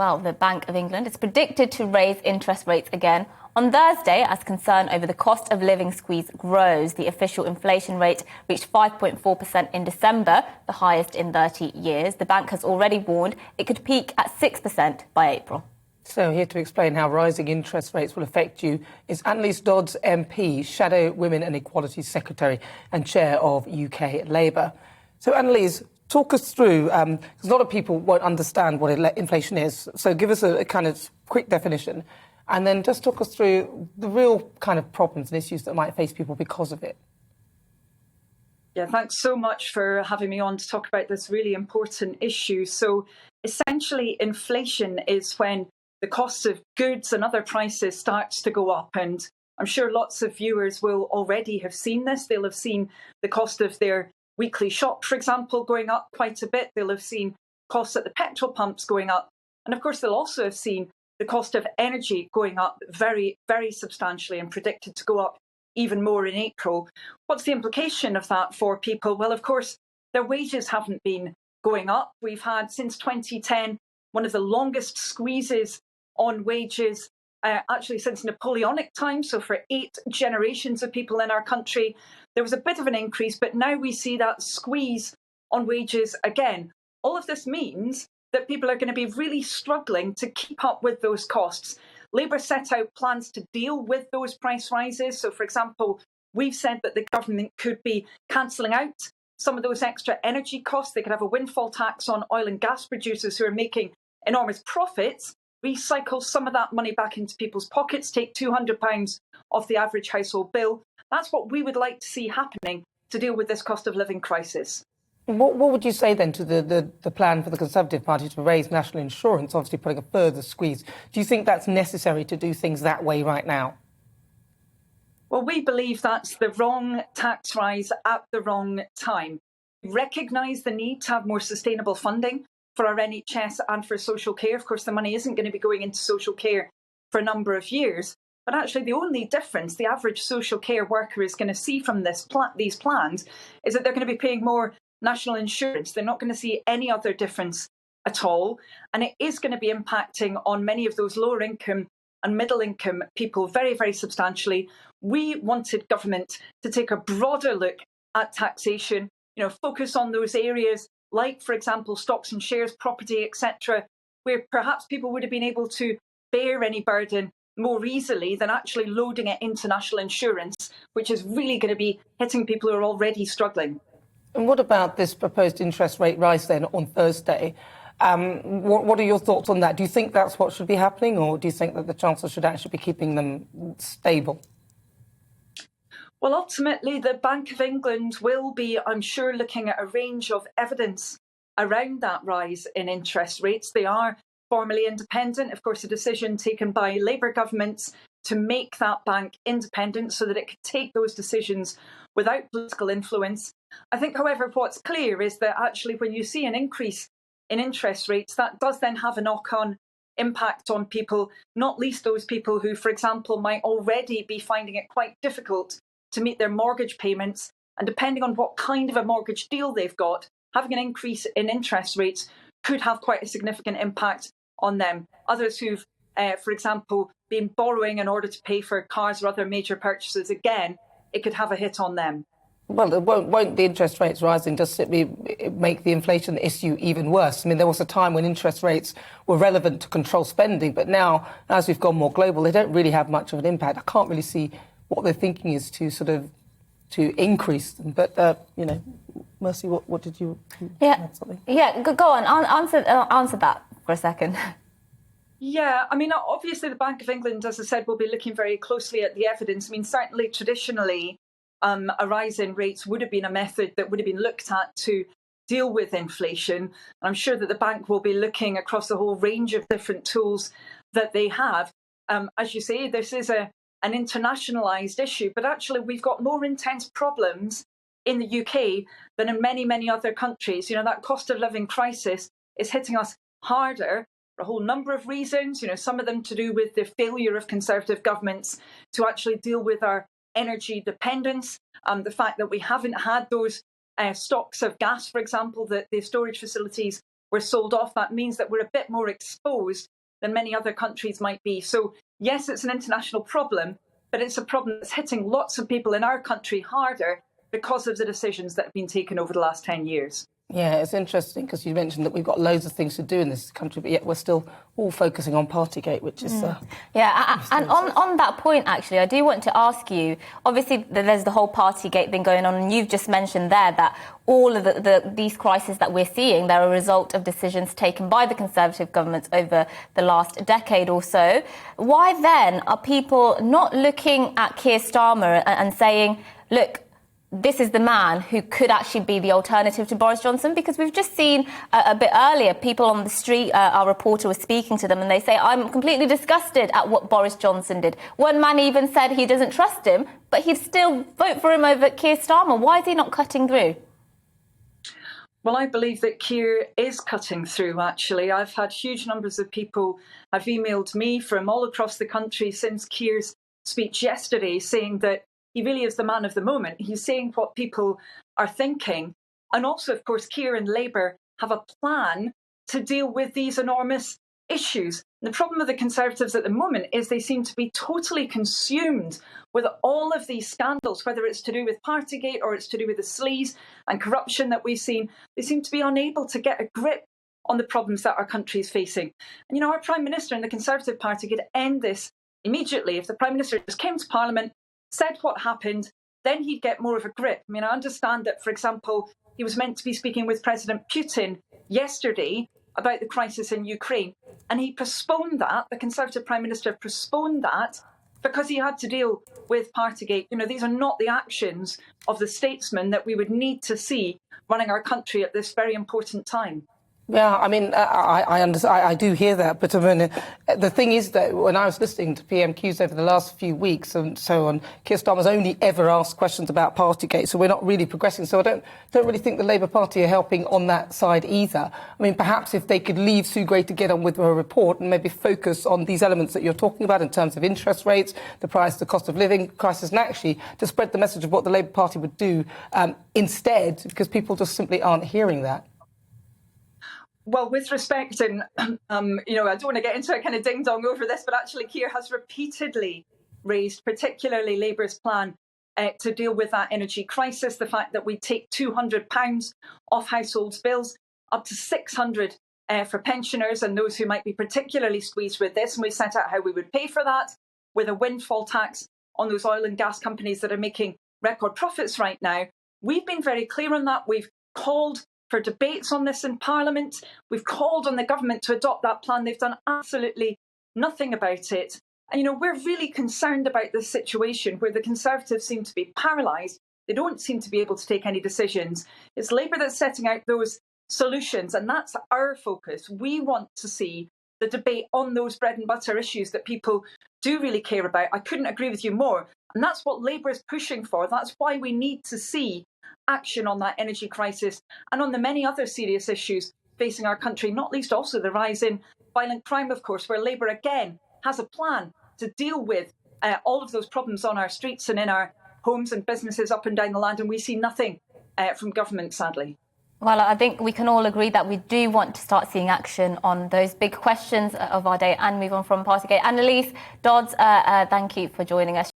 well, the Bank of England is predicted to raise interest rates again on Thursday as concern over the cost of living squeeze grows. The official inflation rate reached 5.4% in December, the highest in 30 years. The bank has already warned it could peak at 6% by April. So here to explain how rising interest rates will affect you is Anneliese Dodds MP, Shadow Women and Equality Secretary and Chair of UK Labour. So Anneliese, talk us through, because a lot of people won't understand what inflation is. So give us a kind of quick definition and then just talk us through the real kind of problems and issues that might face people because of it. Yeah, thanks so much for having me on to talk about this really important issue. So essentially, inflation is when the cost of goods and other prices starts to go up. And I'm sure lots of viewers will already have seen this. They'll have seen the cost of their weekly shop, for example, going up quite a bit. They'll have seen costs at the petrol pumps going up. And of course, they'll also have seen the cost of energy going up very, very substantially and predicted to go up even more in April. What's the implication of that for people? Well, of course, their wages haven't been going up. We've had, since 2010, one of the longest squeezes on wages, actually since Napoleonic times. So for 8 generations of people in our country, there was a bit of an increase, but now we see that squeeze on wages again. All of this means that people are going to be really struggling to keep up with those costs. Labour set out plans to deal with those price rises. So, for example, we've said that the government could be cancelling out some of those extra energy costs. They could have a windfall tax on oil and gas producers who are making enormous profits, recycle some of that money back into people's pockets, take £200 off the average household bill. That's what we would like to see happening to deal with this cost of living crisis. What would you say then to the plan for the Conservative Party to raise national insurance, obviously putting a further squeeze? Do you think that's necessary to do things that way right now? Well, we believe that's the wrong tax rise at the wrong time. We recognise the need to have more sustainable funding for our NHS and for social care. Of course, the money isn't going to be going into social care for a number of years. But actually, the only difference the average social care worker is going to see from these plans is that they're going to be paying more national insurance. They're not going to see any other difference at all. And it is going to be impacting on many of those lower income and middle income people very, very substantially. We wanted government to take a broader look at taxation, focus on those areas like, for example, stocks and shares, property, etc., where perhaps people would have been able to bear any burden more easily than actually loading it into national insurance, which is really going to be hitting people who are already struggling. And what about this proposed interest rate rise then on Thursday? What are your thoughts on that? Do you think that's what should be happening, or do you think that the Chancellor should actually be keeping them stable? Well, ultimately, the Bank of England will be, I'm sure, looking at a range of evidence around that rise in interest rates. They are formally independent. Of course, a decision taken by Labour governments to make that bank independent so that it could take those decisions without political influence. I think, however, what's clear is that actually when you see an increase in interest rates, that does then have a knock-on impact on people, not least those people who, for example, might already be finding it quite difficult to meet their mortgage payments. And depending on what kind of a mortgage deal they've got, having an increase in interest rates could have quite a significant impact on them. Others who've, for example, been borrowing in order to pay for cars or other major purchases, again, it could have a hit on them. Well, it won't the interest rates rising just simply make the inflation issue even worse? I mean, there was a time when interest rates were relevant to control spending, but now, as we've gone more global, they don't really have much of an impact. I can't really see what they're thinking is to increase them. But, Mercy, what did you... Yeah, go on. Answer that for a second. Yeah, I mean, obviously the Bank of England, as I said, will be looking very closely at the evidence. I mean, certainly traditionally, a rise in rates would have been a method that would have been looked at to deal with inflation. And I'm sure that the bank will be looking across a whole range of different tools that they have. As you say, this is an internationalised issue, but actually we've got more intense problems in the UK than in many, many other countries. That cost of living crisis is hitting us harder for a whole number of reasons, some of them to do with the failure of Conservative governments to actually deal with our energy dependence, the fact that we haven't had those stocks of gas, for example, the storage facilities we're sold off. That means that we're a bit more exposed than many other countries might be. So yes, it's an international problem, but it's a problem that's hitting lots of people in our country harder because of the decisions that have been taken over the last 10 years. Yeah, it's interesting because you mentioned that we've got loads of things to do in this country, but yet we're still all focusing on Partygate, which is... and on that point, actually, I do want to ask you, obviously there's the whole Partygate thing going on, and you've just mentioned there that all of these crises that we're seeing, they're a result of decisions taken by the Conservative governments over the last decade or so. Why then are people not looking at Keir Starmer and saying, look, this is the man who could actually be the alternative to Boris Johnson? Because we've just seen a bit earlier, people on the street, our reporter was speaking to them, and they say, I'm completely disgusted at what Boris Johnson did. One man even said he doesn't trust him, but he'd still vote for him over Keir Starmer. Why is he not cutting through? Well, I believe that Keir is cutting through, actually. I've had huge numbers of people have emailed me from all across the country since Keir's speech yesterday saying that he really is the man of the moment. He's saying what people are thinking. And also, of course, Keir and Labour have a plan to deal with these enormous issues. And the problem with the Conservatives at the moment is they seem to be totally consumed with all of these scandals, whether it's to do with Partygate or it's to do with the sleaze and corruption that we've seen. They seem to be unable to get a grip on the problems that our country is facing. And, you know, our Prime Minister and the Conservative Party could end this immediately. If the Prime Minister just came to Parliament, said what happened, then he'd get more of a grip. I mean, I understand that, for example, he was meant to be speaking with President Putin yesterday about the crisis in Ukraine, and he postponed that. The Conservative Prime Minister postponed that because he had to deal with Partygate. You know, these are not the actions of the statesman that we would need to see running our country at this very important time. Yeah, I mean, I understand. I do hear that, but I mean, the thing is that when I was listening to PMQs over the last few weeks and so on, Keir Starmer's only ever asked questions about Partygate, so we're not really progressing. So I don't really think the Labour Party are helping on that side either. I mean, perhaps if they could leave Sue Gray to get on with her report and maybe focus on these elements that you're talking about in terms of interest rates, the cost of living crisis, and actually to spread the message of what the Labour Party would do instead, because people just simply aren't hearing that. Well, with respect, and you know, I don't want to get into a kind of ding-dong over this, but actually Keir has repeatedly raised, particularly Labour's plan to deal with that energy crisis, the fact that we take £200 off households' bills, up to £600 for pensioners and those who might be particularly squeezed with this. And we set out how we would pay for that with a windfall tax on those oil and gas companies that are making record profits right now. We've been very clear on that. We've called for debates on this in Parliament. We've called on the government to adopt that plan. They've done absolutely nothing about it. And, you know, we're really concerned about this situation where the Conservatives seem to be paralysed. They don't seem to be able to take any decisions. It's Labour that's setting out those solutions, and that's our focus. We want to see the debate on those bread and butter issues that people do really care about. I couldn't agree with you more. And that's what Labour is pushing for. That's why we need to see action on that energy crisis and on the many other serious issues facing our country, not least also the rise in violent crime, of course, where Labour again has a plan to deal with all of those problems on our streets and in our homes and businesses up and down the land. And we see nothing from government, sadly. Well, I think we can all agree that we do want to start seeing action on those big questions of our day and move on from Partygate. Anneliese Dodds, thank you for joining us.